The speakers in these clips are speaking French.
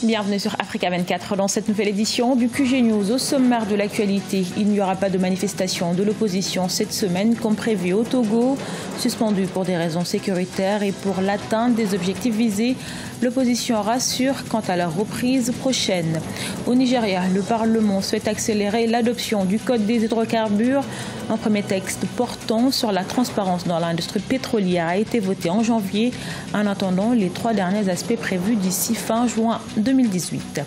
Bienvenue sur Africa 24 dans cette nouvelle édition du QG News. Au sommaire de l'actualité, il n'y aura pas de manifestation de l'opposition cette semaine comme prévu au Togo, suspendu pour des raisons sécuritaires et pour l'atteinte des objectifs visés. L'opposition rassure quant à la reprise prochaine. Au Nigeria, le Parlement souhaite accélérer l'adoption du Code des hydrocarbures. Un premier texte portant sur la transparence dans l'industrie pétrolière a été voté en janvier, en attendant les 3 derniers aspects prévus d'ici fin juin 2018.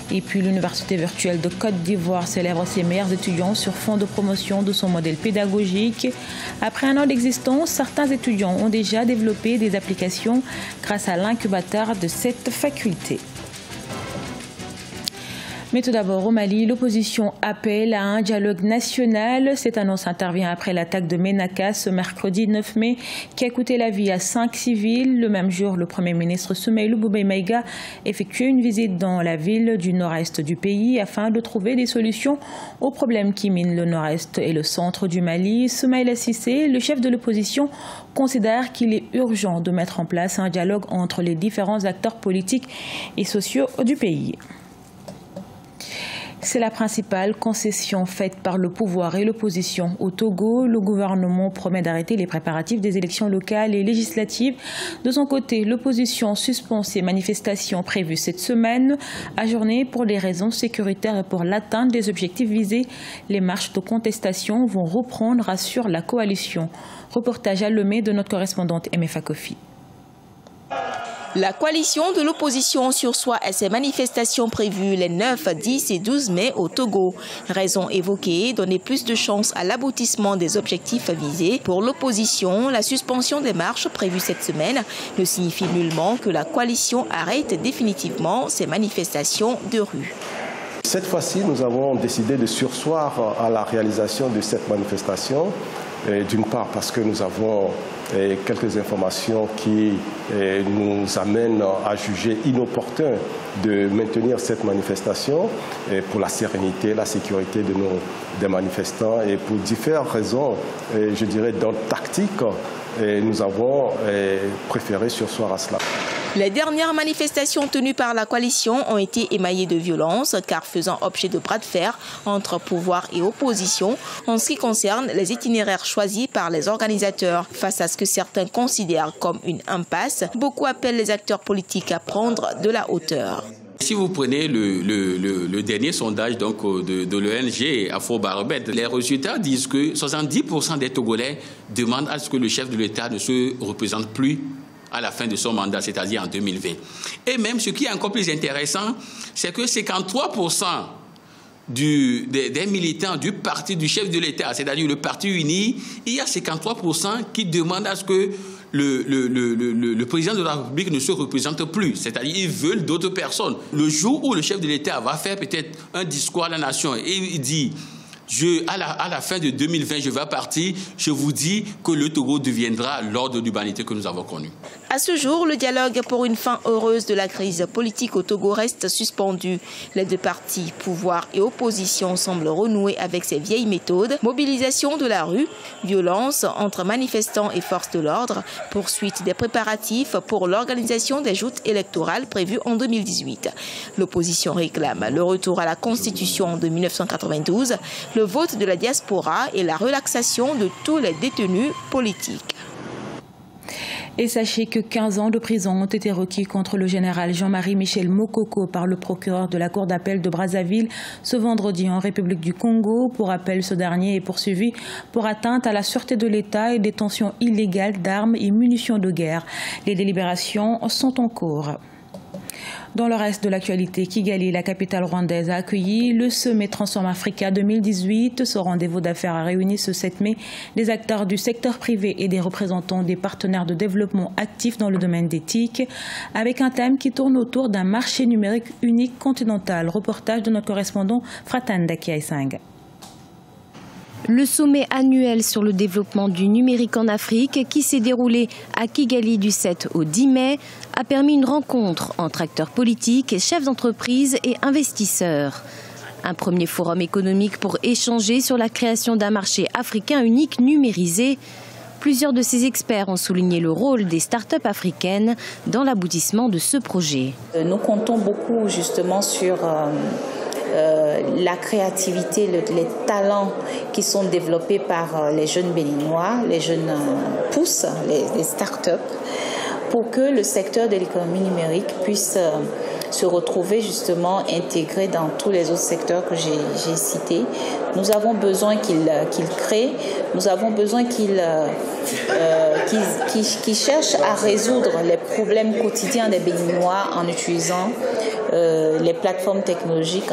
Et puis l'Université virtuelle de Côte d'Ivoire célèbre ses meilleurs étudiants sur fond de promotion de son modèle pédagogique. Après un an d'existence, certains étudiants ont déjà développé des applications grâce à l'incubateur de cette faculté. Mais tout d'abord, au Mali, l'opposition appelle à un dialogue national. Cette annonce intervient après l'attaque de Ménaka ce mercredi 9 mai qui a coûté la vie à 5 civils. Le même jour, le Premier ministre Soumaïlou Boubèye Maïga effectuait une visite dans la ville du nord-est du pays afin de trouver des solutions aux problèmes qui minent le nord-est et le centre du Mali. Soumaïla Cissé, le chef de l'opposition, considère qu'il est urgent de mettre en place un dialogue entre les différents acteurs politiques et sociaux du pays. C'est la principale concession faite par le pouvoir et l'opposition au Togo. Le gouvernement promet d'arrêter les préparatifs des élections locales et législatives. De son côté, l'opposition suspend ses manifestations prévues cette semaine, ajournées pour des raisons sécuritaires et pour l'atteinte des objectifs visés. Les marches de contestation vont reprendre, assure la coalition. Reportage à Lomé de notre correspondante MFA Kofi. La coalition de l'opposition sursoit à ces manifestations prévues les 9, 10 et 12 mai au Togo. Raison évoquée, donner plus de chances à l'aboutissement des objectifs visés. Pour l'opposition, la suspension des marches prévues cette semaine ne signifie nullement que la coalition arrête définitivement ces manifestations de rue. Cette fois-ci, nous avons décidé de surseoir à la réalisation de cette manifestation. D'une part parce que nous avons quelques informations qui nous amènent à juger inopportun de maintenir cette manifestation pour la sérénité, la sécurité des manifestants et pour différentes raisons, je dirais, dans tactique, nous avons préféré surseoir à cela. Les dernières manifestations tenues par la coalition ont été émaillées de violence, car faisant objet de bras de fer entre pouvoir et opposition en ce qui concerne les itinéraires choisis par les organisateurs. Face à ce que certains considèrent comme une impasse, beaucoup appellent les acteurs politiques à prendre de la hauteur. Si vous prenez le dernier sondage donc, de l'ONG Afrobaromètre, les résultats disent que 70% des Togolais demandent à ce que le chef de l'État ne se représente plus à la fin de son mandat, c'est-à-dire en 2020. Et même ce qui est encore plus intéressant, c'est que 53% des militants du parti du chef de l'État, c'est-à-dire le Parti uni, il y a 53% qui demandent à ce que le président de la République ne se représente plus. C'est-à-dire qu'ils veulent d'autres personnes. Le jour où le chef de l'État va faire peut-être un discours à la nation et il dit à la fin de 2020, je vais partir, je vous dis que le Togo deviendra l'ordre d'humanité que nous avons connu. À ce jour, le dialogue pour une fin heureuse de la crise politique au Togo reste suspendu. Les deux partis, pouvoir et opposition, semblent renouer avec ces vieilles méthodes. Mobilisation de la rue, violence entre manifestants et forces de l'ordre, poursuite des préparatifs pour l'organisation des joutes électorales prévues en 2018. L'opposition réclame le retour à la Constitution de 1992, le vote de la diaspora et la relaxation de tous les détenus politiques. Et sachez que 15 ans de prison ont été requis contre le général Jean-Marie Michel Mokoko par le procureur de la Cour d'appel de Brazzaville ce vendredi en République du Congo. Pour rappel, ce dernier est poursuivi pour atteinte à la sûreté de l'État et détention illégale d'armes et munitions de guerre. Les délibérations sont en cours. Dans le reste de l'actualité, Kigali, la capitale rwandaise, a accueilli le Sommet Transform Africa 2018. Ce rendez-vous d'affaires a réuni ce 7 mai des acteurs du secteur privé et des représentants des partenaires de développement actifs dans le domaine d'éthique, avec un thème qui tourne autour d'un marché numérique unique continental. Reportage de notre correspondant Fratan Dakiaisang. Le sommet annuel sur le développement du numérique en Afrique, qui s'est déroulé à Kigali du 7 au 10 mai, a permis une rencontre entre acteurs politiques, chefs d'entreprise et investisseurs. Un premier forum économique pour échanger sur la création d'un marché africain unique numérisé. Plusieurs de ces experts ont souligné le rôle des start-up africaines dans l'aboutissement de ce projet. Nous comptons beaucoup justement sur la créativité, les talents qui sont développés par les jeunes béninois, les jeunes pousses, les start-up, pour que le secteur de l'économie numérique puisse se retrouver justement intégré dans tous les autres secteurs que j'ai cités. Nous avons besoin qu'ils créent, nous avons besoin qu'ils cherchent à résoudre les problèmes quotidiens des Béninois en utilisant les plateformes technologiques.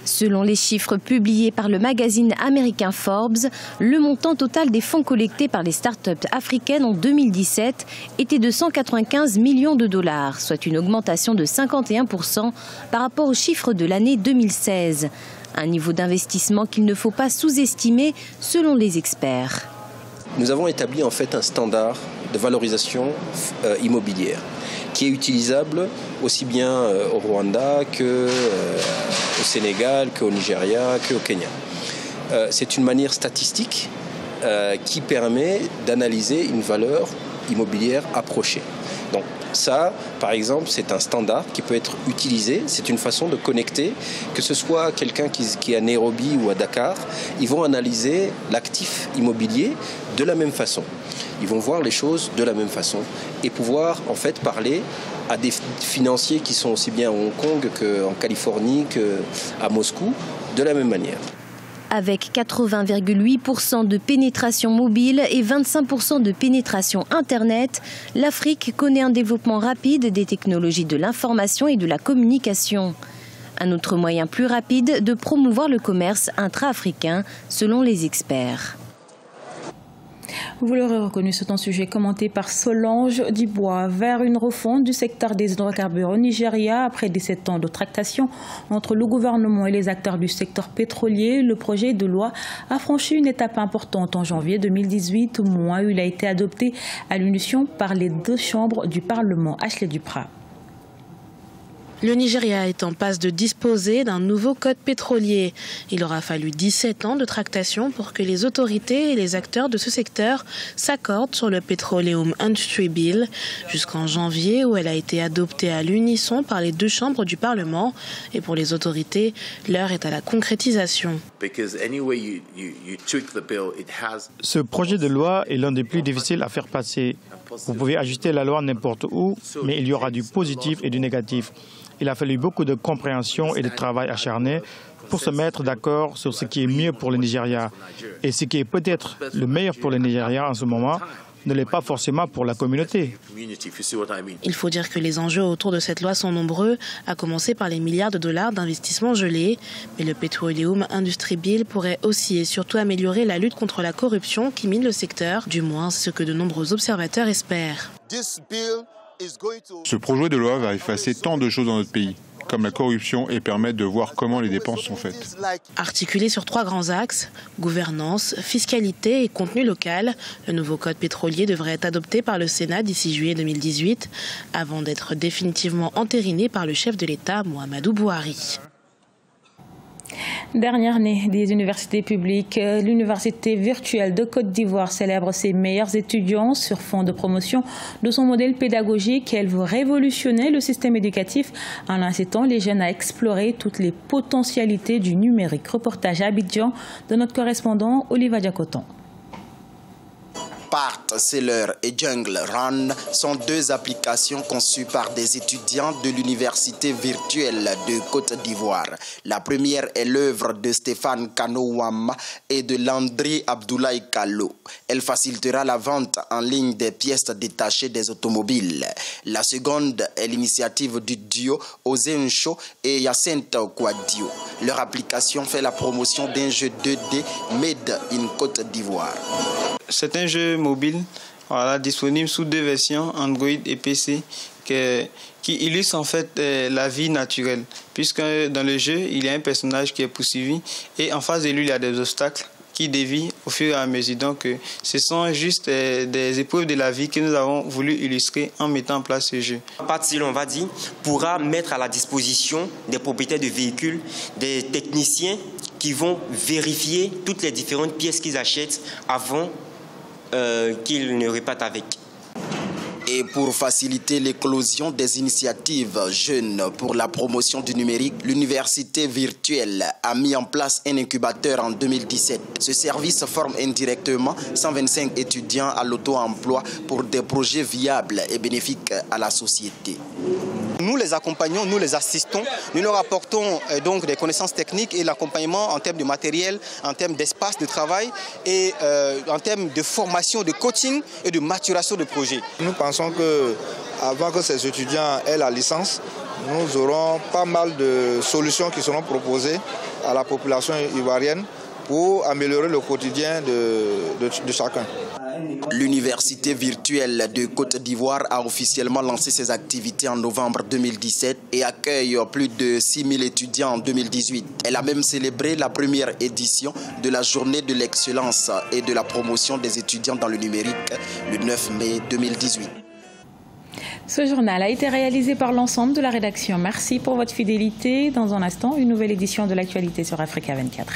Selon les chiffres publiés par le magazine américain Forbes, le montant total des fonds collectés par les startups africaines en 2017 était de 195 millions de dollars, soit une augmentation de 51% par rapport aux chiffres de l'année 2016. Un niveau d'investissement qu'il ne faut pas sous-estimer selon les experts. Nous avons établi en fait un standard de valorisation immobilière qui est utilisable aussi bien au Rwanda qu'au Sénégal, qu'au Nigeria, qu'au Kenya. C'est une manière statistique qui permet d'analyser une valeur immobilière approchée. Donc ça, par exemple, c'est un standard qui peut être utilisé. C'est une façon de connecter, que ce soit quelqu'un qui est à Nairobi ou à Dakar, ils vont analyser l'actif immobilier de la même façon. Ils vont voir les choses de la même façon et pouvoir en fait parler à des financiers qui sont aussi bien à Hong Kong qu'en Californie qu'à Moscou de la même manière. Avec 80,8% de pénétration mobile et 25% de pénétration Internet, l'Afrique connaît un développement rapide des technologies de l'information et de la communication. Un autre moyen plus rapide de promouvoir le commerce intra-africain, selon les experts. Vous l'aurez reconnu, c'est un sujet commenté par Solange Dubois. Vers une refonte du secteur des hydrocarbures au Nigeria, après 17 ans de tractation entre le gouvernement et les acteurs du secteur pétrolier, le projet de loi a franchi une étape importante en janvier 2018, au mois où il a été adopté à l'unisson par les deux chambres du Parlement. Ashley Duprat. Le Nigeria est en passe de disposer d'un nouveau code pétrolier. Il aura fallu 17 ans de tractation pour que les autorités et les acteurs de ce secteur s'accordent sur le Petroleum Industry Bill, jusqu'en janvier où elle a été adoptée à l'unisson par les deux chambres du Parlement. Et pour les autorités, l'heure est à la concrétisation. Ce projet de loi est l'un des plus difficiles à faire passer. Vous pouvez ajuster la loi n'importe où, mais il y aura du positif et du négatif. Il a fallu beaucoup de compréhension et de travail acharné pour se mettre d'accord sur ce qui est mieux pour le Nigeria. Et ce qui est peut-être le meilleur pour le Nigeria en ce moment ne l'est pas forcément pour la communauté. Il faut dire que les enjeux autour de cette loi sont nombreux, à commencer par les milliards de dollars d'investissements gelés. Mais le Petroleum Industry Bill pourrait aussi et surtout améliorer la lutte contre la corruption qui mine le secteur, du moins ce que de nombreux observateurs espèrent. Ce projet de loi va effacer tant de choses dans notre pays, comme la corruption, et permettre de voir comment les dépenses sont faites. Articulé sur 3 grands axes, gouvernance, fiscalité et contenu local, le nouveau code pétrolier devrait être adopté par le Sénat d'ici juillet 2018, avant d'être définitivement entériné par le chef de l'État, Muhammadu Buhari. Dernière année des universités publiques, l'université virtuelle de Côte d'Ivoire célèbre ses meilleurs étudiants sur fond de promotion de son modèle pédagogique. Elle veut révolutionner le système éducatif en incitant les jeunes à explorer toutes les potentialités du numérique. Reportage à Abidjan de notre correspondant Oliva Diacoton. Partseller et Jungle Run sont deux applications conçues par des étudiants de l'université virtuelle de Côte d'Ivoire. La première est l'œuvre de Stéphane Kanouam et de Landry Abdoulaye Kallo. Elle facilitera la vente en ligne des pièces détachées des automobiles. La seconde est l'initiative du duo Ozencho et Yacinthe Kouadio. Leur application fait la promotion d'un jeu 2D made in Côte d'Ivoire. C'est un jeu mobile disponible sous 2 versions, Android et PC, qui illustre en fait la vie naturelle. Puisque dans le jeu, il y a un personnage qui est poursuivi et en face de lui, il y a des obstacles qui dévient au fur et à mesure. Donc, ce sont juste des épreuves de la vie que nous avons voulu illustrer en mettant en place ce jeu. Partseller, on va dire, pourra mettre à la disposition des propriétaires de véhicules, des techniciens qui vont vérifier toutes les différentes pièces qu'ils achètent avant qu'ils ne repartent avec. Et pour faciliter l'éclosion des initiatives jeunes pour la promotion du numérique, l'université virtuelle a mis en place un incubateur en 2017. Ce service forme indirectement 125 étudiants à l'auto-emploi pour des projets viables et bénéfiques à la société. Nous les accompagnons, nous les assistons, nous leur apportons donc des connaissances techniques et l'accompagnement en termes de matériel, en termes d'espace de travail et en termes de formation, de coaching et de maturation de projets. Nous pensons qu'avant que ces étudiants aient la licence, nous aurons pas mal de solutions qui seront proposées à la population ivoirienne pour améliorer le quotidien de chacun. L'université virtuelle de Côte d'Ivoire a officiellement lancé ses activités en novembre 2017 et accueille plus de 6000 étudiants en 2018. Elle a même célébré la première édition de la journée de l'excellence et de la promotion des étudiants dans le numérique le 9 mai 2018. Ce journal a été réalisé par l'ensemble de la rédaction. Merci pour votre fidélité. Dans un instant, une nouvelle édition de l'actualité sur Africa 24.